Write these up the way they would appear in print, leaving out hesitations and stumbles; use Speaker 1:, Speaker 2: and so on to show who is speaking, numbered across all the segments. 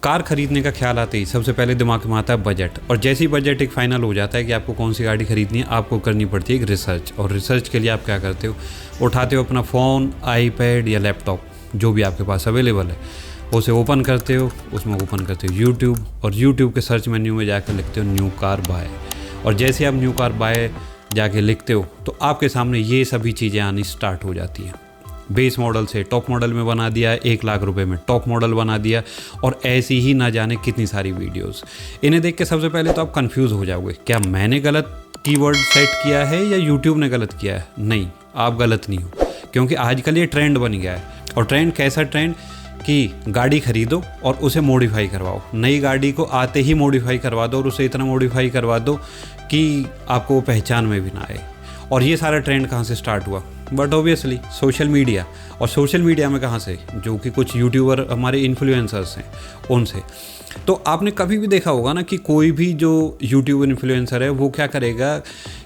Speaker 1: Car खरीदने का ख्याल आते ही सबसे पहले दिमाग में आता है बजट, और जैसे ही बजट एक फाइनल हो जाता है कि आपको कौन सी गाड़ी खरीदनी है, आपको करनी पड़ती है एक रिसर्च। और रिसर्च के लिए आप क्या करते हो, उठाते हो अपना फ़ोन, आईपैड या लैपटॉप, जो भी आपके पास अवेलेबल है, उसे ओपन करते हो, उसमें ओपन करते हो यूट्यूब, और यूट्यूब के सर्च मेन्यू में जाकर लिखते हो न्यू कार बाय। और जैसे आप न्यू कार बाय जाके लिखते हो तो आपके सामने ये सभी चीज़ें आनी स्टार्ट हो जाती हैं। बेस मॉडल से टॉप मॉडल में बना दिया, 1 लाख रुपए में टॉप मॉडल बना दिया, और ऐसी ही ना जाने कितनी सारी वीडियोस। इन्हें देख के सबसे पहले तो आप कंफ्यूज हो जाओगे, क्या मैंने गलत कीवर्ड सेट किया है या यूट्यूब ने गलत किया है? नहीं, आप गलत नहीं हो, क्योंकि आजकल ये ट्रेंड बन गया है। और ट्रेंड कैसा ट्रेंड कि गाड़ी खरीदो और उसे मॉडिफाई करवाओ। नई गाड़ी को आते ही मॉडिफाई करवा दो, और उसे इतना मॉडिफाई करवा दो कि आपको पहचान में भी ना आए। और ये सारा ट्रेंड कहाँ से स्टार्ट हुआ? But obviously social media. और सोशल मीडिया में कहाँ से? जो कि कुछ यूट्यूबर हमारे इन्फ्लुएंसर्स हैं उनसे। तो आपने कभी भी देखा होगा ना कि कोई भी जो यूट्यूबर इन्फ्लुएंसर है वो क्या करेगा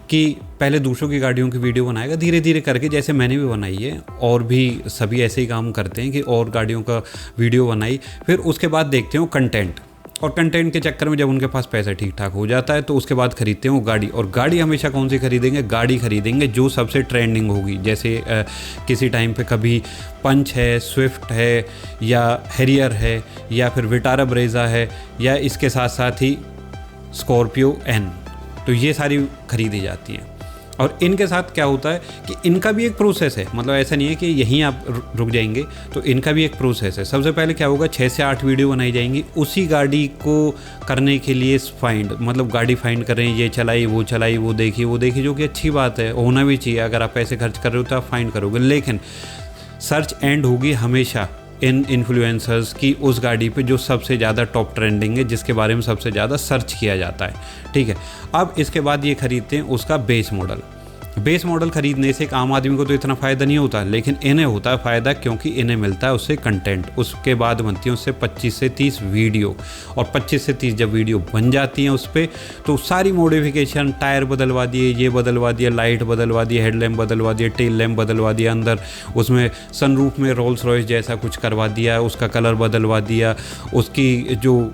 Speaker 1: कि पहले दूसरों की गाड़ियों की वीडियो बनाएगा धीरे धीरे करके, जैसे मैंने भी बनाई है, और भी सभी ऐसे ही काम करते हैं कि और गाड़ियों का वीडियो बनाई, फिर उसके बाद देखते हो कंटेंट। और कंटेंट के चक्कर में जब उनके पास पैसा ठीक ठाक हो जाता है तो उसके बाद खरीदते हैं वो गाड़ी। और गाड़ी हमेशा कौन सी खरीदेंगे? गाड़ी खरीदेंगे जो सबसे ट्रेंडिंग होगी। जैसे किसी टाइम पे कभी पंच है, स्विफ्ट है, या हैरियर है, या फिर विटारा ब्रेजा है, या इसके साथ साथ ही स्कॉर्पियो एन। तो ये सारी खरीदी जाती हैं। और इनके साथ क्या होता है कि इनका भी एक प्रोसेस है, मतलब ऐसा नहीं है कि यहीं आप रुक जाएंगे, तो इनका भी एक प्रोसेस है। सबसे पहले क्या होगा, 6 से 8 वीडियो बनाई जाएंगी उसी गाड़ी को करने के लिए। फाइंड मतलब गाड़ी फाइंड कर रहे हैं, ये चलाई, वो देखी, जो कि अच्छी बात है, होना भी चाहिए। अगर आप पैसे खर्च कर रहे हो तो आप फाइंड करोगे, लेकिन सर्च एंड होगी हमेशा इन इन्फ्लुएंसर्स की उस गाड़ी पे जो सबसे ज़्यादा टॉप ट्रेंडिंग है, जिसके बारे में सबसे ज़्यादा सर्च किया जाता है। ठीक है, अब इसके बाद ये खरीदते हैं उसका बेस मॉडल। बेस मॉडल खरीदने से एक आम आदमी को तो इतना फ़ायदा नहीं होता, लेकिन इन्हें होता है फ़ायदा, क्योंकि इन्हें मिलता है उससे कंटेंट। उसके बाद बनती है उससे 25 से 30 वीडियो, और 25 से 30 जब वीडियो बन जाती हैं उस पर, तो सारी मॉडिफिकेशन, टायर बदलवा दिए, ये बदलवा दिया, लाइट बदलवा दिए, हेडलैम्प बदलवा दिए, टेल लैम्प बदलवा दिया, अंदर उसमें सनरूफ में रोल्स रॉयस जैसा कुछ करवा दिया, उसका कलर बदलवा दिया, उसकी जो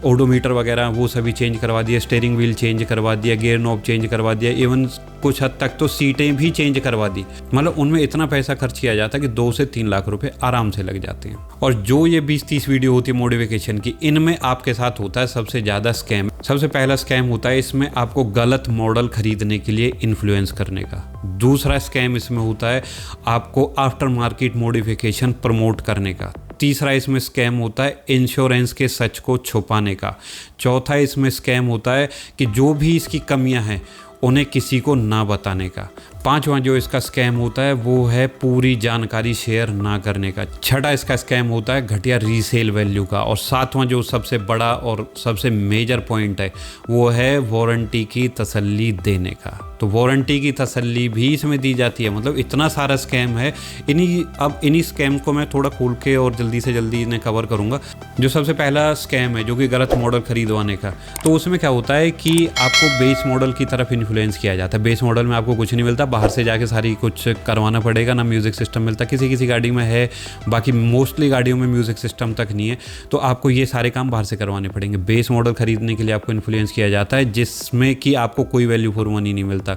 Speaker 1: ओडोमीटर वगैरह वो सभी चेंज करवा दिया, स्टीयरिंग व्हील चेंज करवा दिया, गियर नॉब चेंज करवा दिया, इवन कुछ हद तक तो सीटें भी चेंज करवा दी। मतलब उनमें इतना पैसा खर्च किया जाता है कि 2 से 3 लाख रुपए आराम से लग जाते हैं। और जो ये 20-30 वीडियो होती है मॉडिफिकेशन की, इनमें आपके साथ होता है सबसे ज़्यादा स्कैम। सबसे पहला स्कैम होता है इसमें आपको गलत मॉडल खरीदने के लिए इन्फ्लुएंस करने का। दूसरा स्कैम इसमें होता है आपको आफ्टर मार्केट मॉडिफिकेशन प्रमोट करने का। तीसरा इसमें स्कैम होता है इंश्योरेंस के सच को छुपाने का। चौथा इसमें स्कैम होता है कि जो भी इसकी कमियां हैं उन्हें किसी को ना बताने का। पांचवा जो इसका स्कैम होता है वो है पूरी जानकारी शेयर ना करने का। छठा इसका स्कैम होता है घटिया रीसेल वैल्यू का। और सातवां जो सबसे बड़ा और सबसे मेजर पॉइंट है वो है वारंटी की तसल्ली देने का। तो वारंटी की तसल्ली भी इसमें दी जाती है। मतलब इतना सारा स्कैम है। इन्हीं स्कैम को मैं थोड़ा खोल के और जल्दी से जल्दी इन्हें कवर करूँगा। जो सबसे पहला स्कैम है जो कि गलत मॉडल खरीदवाने का, तो उसमें क्या होता है कि आपको बेस मॉडल की तरफ इन्फ्लुएंस किया जाता है। बेस मॉडल में आपको कुछ नहीं मिलता, बाहर से जाके सारी कुछ करवाना पड़ेगा, ना म्यूज़िक सिस्टम मिलता। किसी गाड़ी में है, बाकी मोस्टली गाड़ियों में म्यूज़िक सिस्टम तक नहीं है, तो आपको ये सारे काम बाहर से करवाने पड़ेंगे। बेस मॉडल खरीदने के लिए आपको इन्फ्लुएंस किया जाता है जिसमें कि आपको कोई वैल्यू फॉर मनी नहीं मिलता।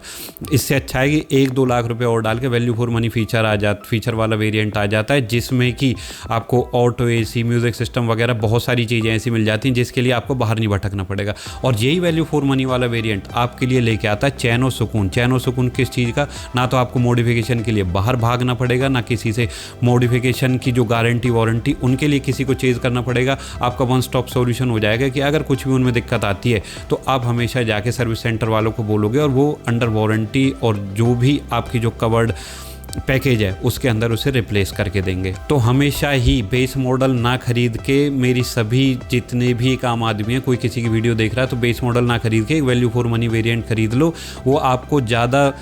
Speaker 1: इससे अच्छा है कि 1-2 लाख रुपए और डाल के वैल्यू फॉर मनी फीचर वाला वेरिएंट आ जाता है, जिसमें कि आपको ऑटो एसी, म्यूज़िक सिस्टम वगैरह बहुत सारी चीज़ें ऐसी मिल जाती हैं जिसके लिए आपको बाहर नहीं भटकना पड़ेगा। और यही वैल्यू फॉर मनी वाला वेरिएंट आपके लिए लेके आता है चैन और सुकून। चैन और सुकून किस चीज़ का? ना तो आपको मॉडिफिकेशन के लिए बाहर भागना पड़ेगा, ना किसी से मॉडिफिकेशन की जो गारंटी वारंटी उनके लिए किसी को चेज करना पड़ेगा। आपका वन स्टॉप सॉल्यूशन हो जाएगा कि अगर कुछ भी उनमें दिक्कत आती है तो आप हमेशा जाके सर्विस सेंटर वालों को बोलोगे और वो अंडर वारंटी और जो भी आपकी जो कवर्ड पैकेज है उसके अंदर उसे रिप्लेस करके देंगे। तो हमेशा ही बेस मॉडल ना खरीद के, मेरी सभी जितने भी एक आम आदमी है, कोई किसी की वीडियो देख रहा है तो बेस मॉडल ना खरीद के एक वैल्यू फॉर मनी वेरिएंट खरीद लो। वो आपको ज़्यादा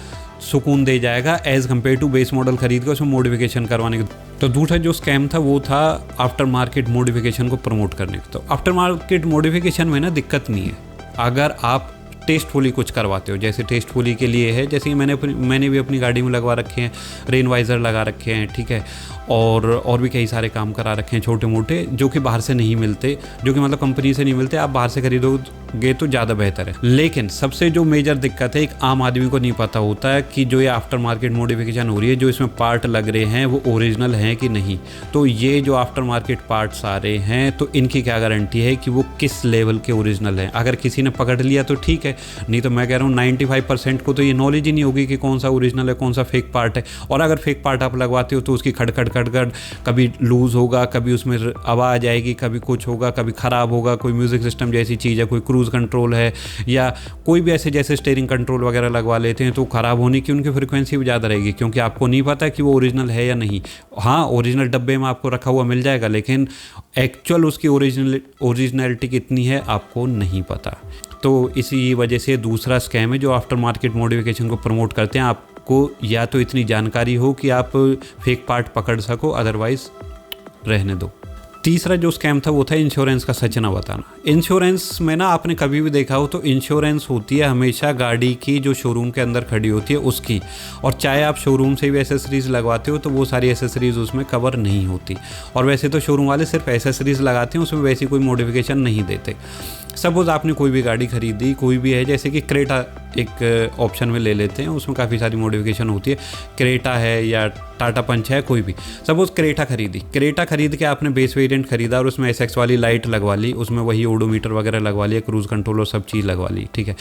Speaker 1: सुकून दे जाएगा as compare to base model खरीद के उसमें मॉडिफिकेशन करवाने के। तो दूसरा जो स्कैम था वो था आफ्टर मार्केट मॉडिफिकेशन को प्रमोट करने का। तो आफ्टर मार्केट मॉडिफिकेशन में ना दिक्कत नहीं है। अगर आप टेस्टफुली कुछ करवाते हो। जैसे टेस्टफुली के लिए है, जैसे कि मैंने भी अपनी गाड़ी में लगवा रखे हैं, रेन वाइज़र लगा रखे हैं, ठीक है, और भी कई सारे काम करा रखे हैं छोटे मोटे, जो कि बाहर से नहीं मिलते, जो कि मतलब कंपनी से नहीं मिलते, आप बाहर से खरीदोगे तो ज़्यादा बेहतर है। लेकिन सबसे जो मेजर दिक्कत है, एक आम आदमी को नहीं पता होता है कि जो ये आफ्टर मार्केट मॉडिफिकेशन हो रही है, जो इसमें पार्ट लग रहे हैं वो ओरिजिनल हैं कि नहीं। तो ये जो आफ्टर मार्केट पार्ट्स आ रहे हैं, तो इनकी क्या गारंटी है कि वो किस लेवल के ओरिजिनल हैं। अगर किसी ने पकड़ लिया तो ठीक है, नहीं तो मैं कह रहा हूँ 95% को तो ये नॉलेज ही नहीं होगी कि कौन सा ओरिजिनल है, कौन सा फेक पार्ट है। और अगर फेक पार्ट आप लगवाते हो तो उसकी खड़खड़ कभी लूज़ होगा, कभी उसमें आवाज़ आएगी, कभी कुछ होगा, कभी ख़राब होगा, कोई म्यूज़िक सिस्टम जैसी चीज़ है, कोई क्रूज़ कंट्रोल है, या कोई भी ऐसे जैसे स्टीयरिंग कंट्रोल वगैरह लगवा लेते हैं, तो ख़राब होने की उनकी फ्रिक्वेंसी भी ज़्यादा रहेगी, क्योंकि आपको नहीं पता कि वो ओरिजिनल है या नहीं। हाँ, ओरिजिनल डब्बे में आपको रखा हुआ मिल जाएगा, लेकिन एक्चुअल उसकी ओरिजिनलिटी कितनी है आपको नहीं पता। तो इसी वजह से दूसरा स्कैम है जो आफ्टर मार्केट मॉडिफिकेशन को प्रमोट करते हैं। आपको या तो इतनी जानकारी हो कि आप फेक पार्ट पकड़ सको, अदरवाइज रहने दो। तीसरा जो स्कैम था वो था इंश्योरेंस का सच ना बताना। इंश्योरेंस में ना आपने कभी भी देखा हो तो इंश्योरेंस होती है हमेशा गाड़ी की जो शोरूम के अंदर खड़ी होती है उसकी, और चाहे आप शोरूम से भी एसेसरीज़ लगवाते हो तो वो सारी एसेसरीज़ उसमें कवर नहीं होती। और वैसे तो शोरूम वाले सिर्फ एसेसरीज़ लगाते हैं, उसमें वैसी कोई मॉडिफिकेशन नहीं देते। सपोज़ आपने कोई भी गाड़ी खरीदी, कोई भी है, जैसे कि क्रेटा एक ऑप्शन में ले लेते हैं, उसमें काफ़ी सारी मॉडिफिकेशन होती है। क्रेटा है या टाटा पंच है, कोई भी। सपोज़ क्रेटा खरीद के आपने बेस वेरिएंट खरीदा और उसमें एसएक्स वाली लाइट लगवा ली, उसमें वही ओडोमीटर वगैरह लगवा लिया, क्रूज़ कंट्रोल और सब चीज़ लगवा ली, ठीक है।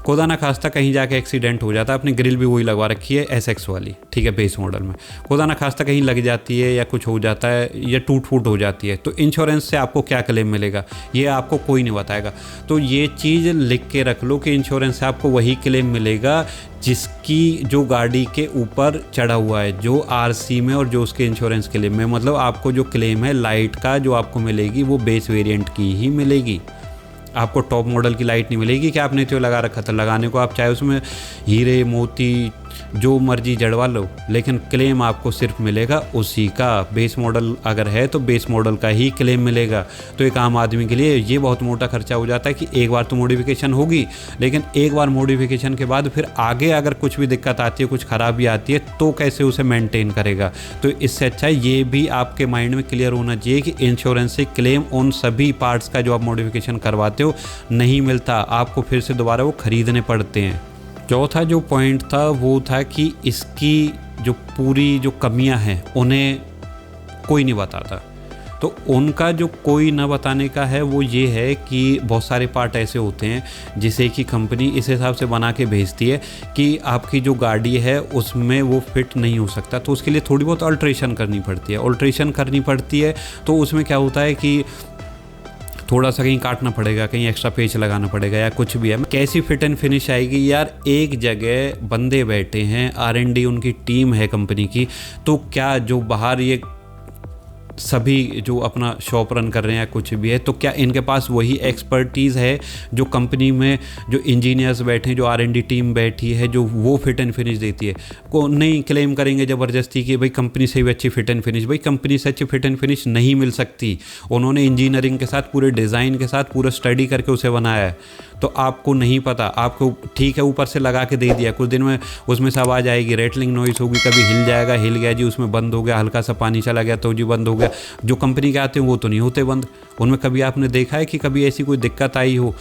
Speaker 1: खुदा ना खास्ता कहीं जाके एक्सीडेंट हो जाता है, आपने ग्रिल भी वही लगवा रखी है एसएक्स वाली, ठीक है, बेस मॉडल में। खुदा ना खास्ता कहीं लग जाती है या कुछ हो जाता है या टूट फूट हो जाती है, तो इंश्योरेंस से आपको क्या क्लेम मिलेगा ये आपको कोई नहीं बताएगा। तो ये चीज़ लिख के रख लो कि इंश्योरेंस से आपको वही क्लेम मिलेगा जिसकी जो गाड़ी के ऊपर चढ़ा हुआ है, जो आरसी में और जो उसके इंश्योरेंस क्लेम में। मतलब आपको जो क्लेम है लाइट का जो आपको मिलेगी वो बेस वेरिएंट की ही मिलेगी, आपको टॉप मॉडल की लाइट नहीं मिलेगी कि आपने तो लगा रखा था। लगाने को आप चाहे उसमें हीरे मोती जो मर्जी जड़वा लो, लेकिन क्लेम आपको सिर्फ मिलेगा उसी का। बेस मॉडल अगर है तो बेस मॉडल का ही क्लेम मिलेगा। तो एक आम आदमी के लिए ये बहुत मोटा खर्चा हो जाता है कि एक बार तो मॉडिफिकेशन होगी, लेकिन एक बार मॉडिफिकेशन के बाद फिर आगे अगर कुछ भी दिक्कत आती है, कुछ खराबी आती है, तो कैसे उसे मेंटेन करेगा। तो इससे अच्छा ये भी आपके माइंड में क्लियर होना चाहिए कि इंश्योरेंस से क्लेम उन सभी पार्ट्स का जो आप मॉडिफिकेशन करवाते हो नहीं मिलता, आपको फिर से दोबारा वो खरीदने पड़ते हैं। चौथा जो पॉइंट था वो था कि इसकी जो पूरी जो कमियां हैं उन्हें कोई नहीं बताता। तो उनका जो कोई ना बताने का है वो ये है कि बहुत सारे पार्ट ऐसे होते हैं जिसे कि कंपनी इस हिसाब से बना के भेजती है कि आपकी जो गाड़ी है उसमें वो फिट नहीं हो सकता, तो उसके लिए थोड़ी बहुत अल्ट्रेशन करनी पड़ती है। तो उसमें क्या होता है कि थोड़ा सा कहीं काटना पड़ेगा, कहीं एक्स्ट्रा पेच लगाना पड़ेगा या कुछ भी है। कैसी फिट एंड फिनिश आएगी यार, एक जगह बंदे बैठे हैं, R&D उनकी टीम है कंपनी की, तो क्या जो बाहर ये सभी जो अपना शॉप रन कर रहे हैं कुछ भी है, तो क्या इनके पास वही एक्सपर्टीज़ है जो कंपनी में जो इंजीनियर्स बैठे हैं, जो R&D टीम बैठी है, जो वो फिट एंड फिनिश देती है। को नहीं क्लेम करेंगे ज़बरदस्ती कि भाई कंपनी से भी अच्छी फिट एंड फिनिश, भाई कंपनी से अच्छी फिट एंड फिनिश नहीं मिल सकती। उन्होंने इंजीनियरिंग के साथ, पूरे डिज़ाइन के साथ, पूरा स्टडी करके उसे बनाया है। तो आपको नहीं पता, आपको ठीक है ऊपर से लगा के दे दिया, कुछ दिन में उसमें से आवाज़ आएगी, रेटलिंग नॉइस होगी, कभी हिल जाएगा, हिल गया जी उसमें बंद हो गया, हल्का सा पानी चला गया तो जी बंद हो गया। जो कंपनी के आते हैं वो तो नहीं होते बंद, उनमें कभी आपने देखा है कि कभी ऐसी कोई दिक्कत आई हो?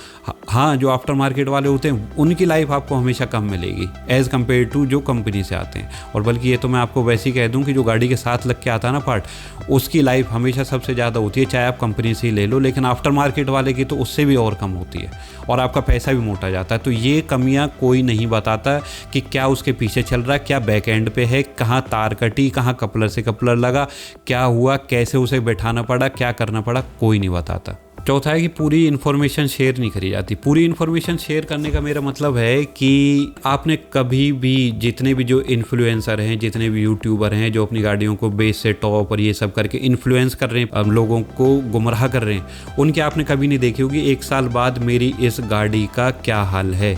Speaker 1: हाँ, जो आफ्टर मार्केट वाले होते हैं उनकी लाइफ आपको हमेशा कम मिलेगी एज़ कम्पेयर टू जो कंपनी से आते हैं। और बल्कि ये तो मैं आपको वैसे ही कह दूँ कि जो गाड़ी के साथ लग के आता है ना पार्ट, उसकी लाइफ हमेशा सबसे ज़्यादा होती है, चाहे आप कंपनी से ही ले लो। लेकिन आफ्टर मार्केट वाले की तो उससे भी और कम होती है और आपका पैसा भी मोटा जाता है। तो ये कमियां कोई नहीं बताता कि क्या उसके पीछे चल रहा है, क्या बैक एंड पे है, कहाँ तार कटी, कहाँ कपलर से कपलर लगा, क्या हुआ, कैसे उसे बैठाना पड़ा, क्या करना पड़ा, कोई नहीं बताता। चौथा है कि पूरी इन्फॉर्मेशन शेयर नहीं करी जाती। पूरी इन्फॉर्मेशन शेयर करने का मेरा मतलब है कि आपने कभी भी, जितने भी जो इन्फ्लुएंसर हैं, जितने भी यूट्यूबर हैं जो अपनी गाड़ियों को बेस से टॉप और ये सब करके इन्फ्लुएंस कर रहे हैं, लोगों को गुमराह कर रहे हैं, उनके आपने कभी नहीं देखी होगी 1 साल बाद मेरी इस गाड़ी का क्या हाल है,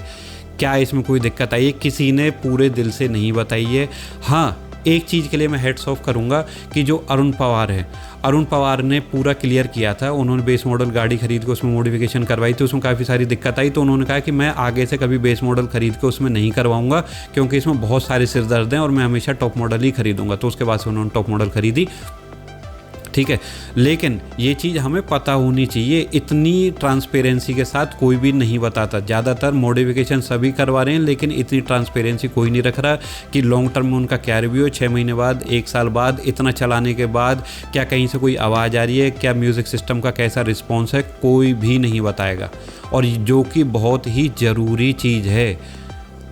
Speaker 1: क्या इसमें कोई दिक्कत आई है, किसी ने पूरे दिल से नहीं बताई है। हाँ, एक चीज़ के लिए मैं हेड्स ऑफ करूँगा कि जो अरुण पवार है, अरुण पवार ने पूरा क्लियर किया था। उन्होंने बेस मॉडल गाड़ी खरीद के उसमें मॉडिफिकेशन करवाई थी, उसमें काफ़ी सारी दिक्कत आई, तो उन्होंने कहा कि मैं आगे से कभी बेस मॉडल खरीद के उसमें नहीं करवाऊंगा क्योंकि इसमें बहुत सारे सिरदर्द हैं और मैं हमेशा टॉप मॉडल ही खरीदूंगा। तो उसके बाद से उन्होंने टॉप मॉडल खरीदी, ठीक है। लेकिन ये चीज़ हमें पता होनी चाहिए, इतनी ट्रांसपेरेंसी के साथ कोई भी नहीं बताता। ज़्यादातर मॉडिफिकेशन सभी करवा रहे हैं लेकिन इतनी ट्रांसपेरेंसी कोई नहीं रख रहा कि लॉन्ग टर्म में उनका क्या रिव्यू है, 6 महीने बाद, 1 साल बाद, इतना चलाने के बाद क्या कहीं से कोई आवाज़ आ रही है, क्या म्यूज़िक सिस्टम का कैसा रिस्पॉन्स है, कोई भी नहीं बताएगा। और जो कि बहुत ही ज़रूरी चीज़ है।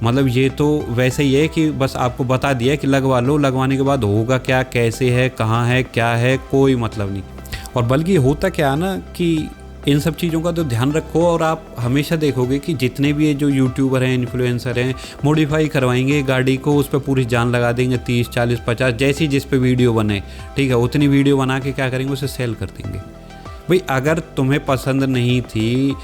Speaker 1: मतलब ये तो वैसे ही है कि बस आपको बता दिया कि लगवा लो, लगवाने के बाद होगा क्या, कैसे है, कहाँ है, क्या है, कोई मतलब नहीं। और बल्कि होता क्या है ना कि इन सब चीज़ों का तो ध्यान रखो। और आप हमेशा देखोगे कि जितने भी ये जो यूट्यूबर हैं, इन्फ्लुएंसर हैं, मॉडिफाई करवाएंगे गाड़ी को, उस पर पूरी जान लगा देंगे, 30, 40, 50 जैसी जिस पे वीडियो बने, ठीक है, उतनी वीडियो बना के क्या करेंगे, उसे सेल कर देंगे। भाई अगर तुम्हें पसंद नहीं थी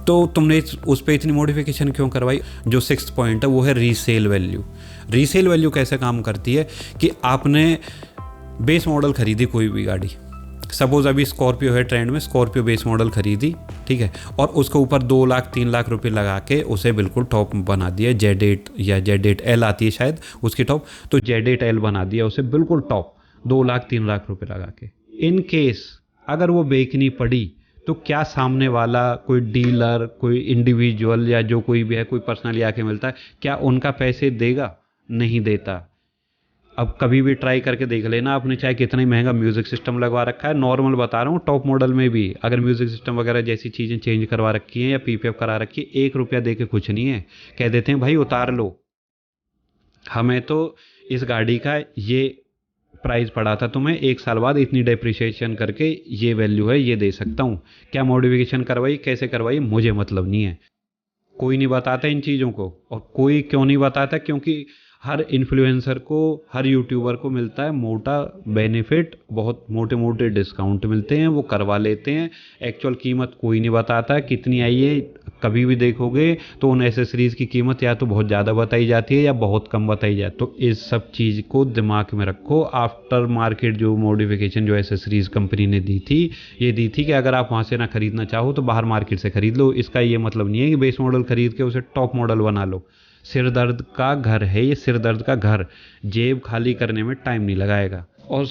Speaker 1: तो तुमने उस पर इतनी मॉडिफिकेशन क्यों करवाई। जो 6th पॉइंट है वो है रीसेल वैल्यू। रीसेल वैल्यू कैसे काम करती है कि आपने बेस मॉडल खरीदी कोई भी गाड़ी, सपोज अभी स्कॉर्पियो है ट्रेंड में, स्कॉर्पियो बेस मॉडल खरीदी, ठीक है, और उसके ऊपर 2 लाख 3 लाख रुपए लगा के उसे बिल्कुल टॉप बना दिया, Z8 या Z8L आती है शायद उसकी टॉप, तो Z8L बना दिया उसे बिल्कुल टॉप 2 लाख 3 लाख रुपए लगा के। इन केस अगर वो बेचनी पड़ी तो क्या सामने वाला कोई डीलर, कोई इंडिविजुअल या जो कोई भी है, कोई पर्सनली आके मिलता है, क्या उनका पैसे देगा? नहीं देता। अब कभी भी ट्राई करके देख लेना, आपने चाहे कितना ही महंगा म्यूज़िक सिस्टम लगवा रखा है, नॉर्मल बता रहा हूँ, टॉप मॉडल में भी अगर म्यूज़िक सिस्टम वगैरह जैसी चीज़ें चेंज करवा रखी हैं या PPF करा रखी है, 1 रुपया दे के कुछ नहीं है। कह देते हैं भाई उतार लो, हमें तो इस गाड़ी का ये प्राइस पड़ा था, तुम्हें 1 साल बाद इतनी डेप्रिसिएशन करके ये वैल्यू है, ये दे सकता हूँ। क्या मॉडिफिकेशन करवाई, कैसे करवाई, मुझे मतलब नहीं है। कोई नहीं बताता इन चीज़ों को। और कोई क्यों नहीं बताता? क्योंकि हर इन्फ्लुएंसर को, हर यूट्यूबर को मिलता है मोटा बेनिफिट, बहुत मोटे मोटे डिस्काउंट मिलते हैं, वो करवा लेते हैं। एक्चुअल कीमत कोई नहीं बताता कितनी आई है। कभी भी देखोगे तो उन एसेसरीज़ की कीमत या तो बहुत ज़्यादा बताई जाती है या बहुत कम बताई जाती है। तो इस सब चीज़ को दिमाग में रखो। आफ्टर मार्केट जो मॉडिफिकेशन जो एसेसरीज़ कंपनी ने दी थी, ये दी थी कि अगर आप वहाँ से ना खरीदना चाहो तो बाहर मार्केट से खरीद लो। इसका ये मतलब नहीं है कि बेस मॉडल खरीद के उसे टॉप मॉडल बना लो। सिर दर्द का घर है ये, सिर दर्द का घर। जेब खाली करने में टाइम नहीं लगाएगा। और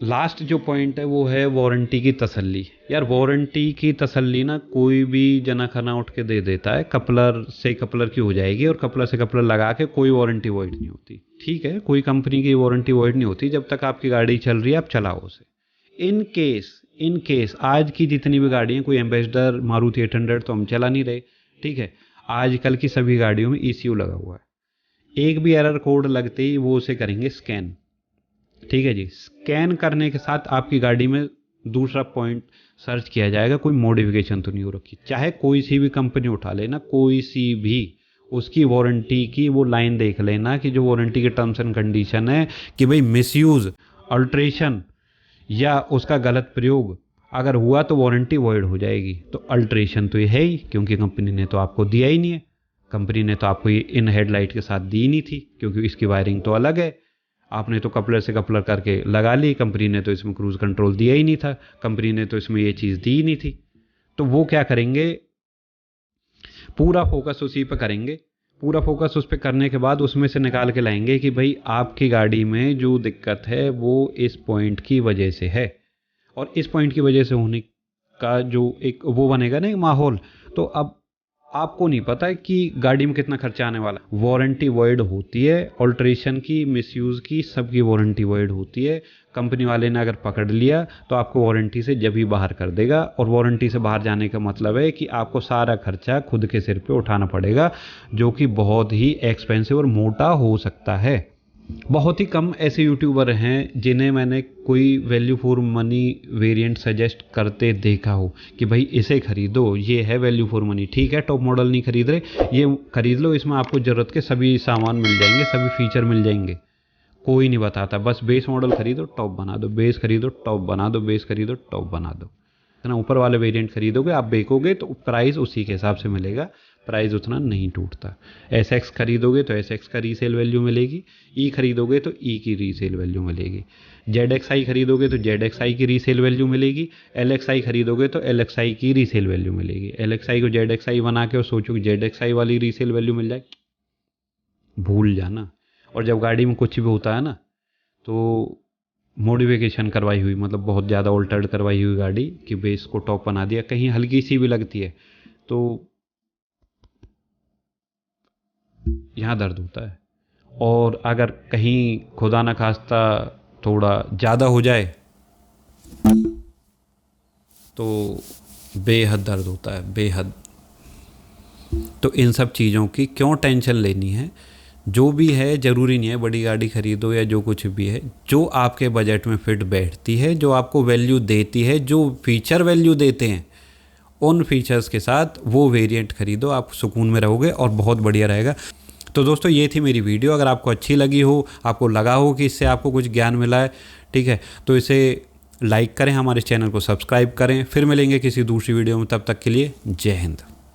Speaker 1: लास्ट जो पॉइंट है वो है वारंटी की तसल्ली। यार वारंटी की तसल्ली ना कोई भी जना खना उठ के दे देता है, कपलर से कपलर की हो जाएगी और कपलर से कपलर लगा के कोई वारंटी वॉइड नहीं होती। ठीक है, कोई कंपनी की वारंटी वॉइड नहीं होती जब तक आपकी गाड़ी चल रही है, आप चलाओ उसे। इन केस आज की जितनी भी गाड़ियाँ, कोई एम्बेसडर, मारुति 800 तो हम चला नहीं रहे, ठीक है, आजकल की सभी गाड़ियों में ECU लगा हुआ है। एक भी एरर कोड लगते ही वो उसे करेंगे स्कैन। ठीक है जी, स्कैन करने के साथ आपकी गाड़ी में दूसरा पॉइंट सर्च किया जाएगा, कोई मॉडिफिकेशन तो नहीं हो रखी। चाहे कोई सी भी कंपनी उठा लेना, कोई सी भी, उसकी वारंटी की वो लाइन देख लेना कि जो वारंटी के टर्म्स एंड कंडीशन है कि भाई मिसयूज, अल्ट्रेशन या उसका गलत प्रयोग अगर हुआ तो वारंटी वॉइड हो जाएगी। तो अल्ट्रेशन तो ये है ही, क्योंकि कंपनी ने तो आपको दिया ही नहीं है। कंपनी ने तो आपको ये इन हेडलाइट के साथ दी नहीं थी, क्योंकि इसकी वायरिंग तो अलग है। आपने तो कपलर से कपलर करके लगा ली, कंपनी ने तो इसमें क्रूज कंट्रोल दिया ही नहीं था, कंपनी ने तो इसमें ये चीज़ दी ही नहीं थी। तो वो क्या करेंगे, पूरा फोकस उसी पर करेंगे। पूरा फोकस उस पर करने के बाद उसमें से निकाल के लाएंगे कि भाई आपकी गाड़ी में जो दिक्कत है वो इस पॉइंट की वजह से है। और इस पॉइंट की वजह से होने का जो एक वो बनेगा ना, एक माहौल, तो अब आपको नहीं पता है कि गाड़ी में कितना खर्चा आने वाला। वारंटी वॉइड होती है, ऑल्ट्रेशन की, मिसयूज़ की, सबकी वारंटी वॉइड होती है। कंपनी वाले ने अगर पकड़ लिया तो आपको वारंटी से जब ही बाहर कर देगा। और वारंटी से बाहर जाने का मतलब है कि आपको सारा खर्चा खुद के सिर पे उठाना पड़ेगा, जो कि बहुत ही एक्सपेंसिव और मोटा हो सकता है। बहुत ही कम ऐसे यूट्यूबर हैं जिन्हें मैंने कोई value for money variant suggest करते देखा हो कि भाई इसे खरीदो, ये है वैल्यू फॉर मनी। ठीक है, टॉप मॉडल नहीं खरीद रहे, ये खरीद लो, इसमें आपको ज़रूरत के सभी सामान मिल जाएंगे, सभी फीचर मिल जाएंगे। कोई नहीं बताता, बस बेस मॉडल खरीदो टॉप बना दो, बेस खरीदो टॉप बना दो, बेस खरीदो टॉप बना दो। जितना ऊपर वाले वेरिएंट खरीदोगे आप बेचोगे तो प्राइस उसी के हिसाब से मिलेगा, प्राइस उतना नहीं टूटता। SX खरीदोगे तो SX का रीसेल वैल्यू मिलेगी, E खरीदोगे तो E की रीसेल वैल्यू मिलेगी, ZXI खरीदोगे तो ZXI की रीसेल वैल्यू मिलेगी, LXI खरीदोगे तो LXI की रीसेल वैल्यू मिलेगी। LXI को ZXI बना के और सोचो कि ZXI वाली रीसेल वैल्यू मिल जाए, भूल जाना। और जब गाड़ी में कुछ भी होता है ना तो मॉडिफिकेशन करवाई हुई, मतलब बहुत ज़्यादा ऑल्टर्ड करवाई हुई गाड़ी कि बेस को टॉप बना दिया, कहीं हल्की सी भी लगती है तो यहाँ दर्द होता है। और अगर कहीं खुदा न खास्ता थोड़ा ज़्यादा हो जाए तो बेहद दर्द होता है, बेहद। तो इन सब चीज़ों की क्यों टेंशन लेनी है, जो भी है ज़रूरी नहीं है बड़ी गाड़ी खरीदो या जो कुछ भी है, जो आपके बजट में फिट बैठती है, जो आपको वैल्यू देती है, जो फीचर वैल्यू देते हैं, उन फीचर्स के साथ वो वेरिएंट खरीदो, आप सुकून में रहोगे और बहुत बढ़िया रहेगा। तो दोस्तों ये थी मेरी वीडियो, अगर आपको अच्छी लगी हो, आपको लगा हो कि इससे आपको कुछ ज्ञान मिला है, ठीक है, तो इसे लाइक करें, हमारे चैनल को सब्सक्राइब करें। फिर मिलेंगे किसी दूसरी वीडियो में, तब तक के लिए जय हिंद।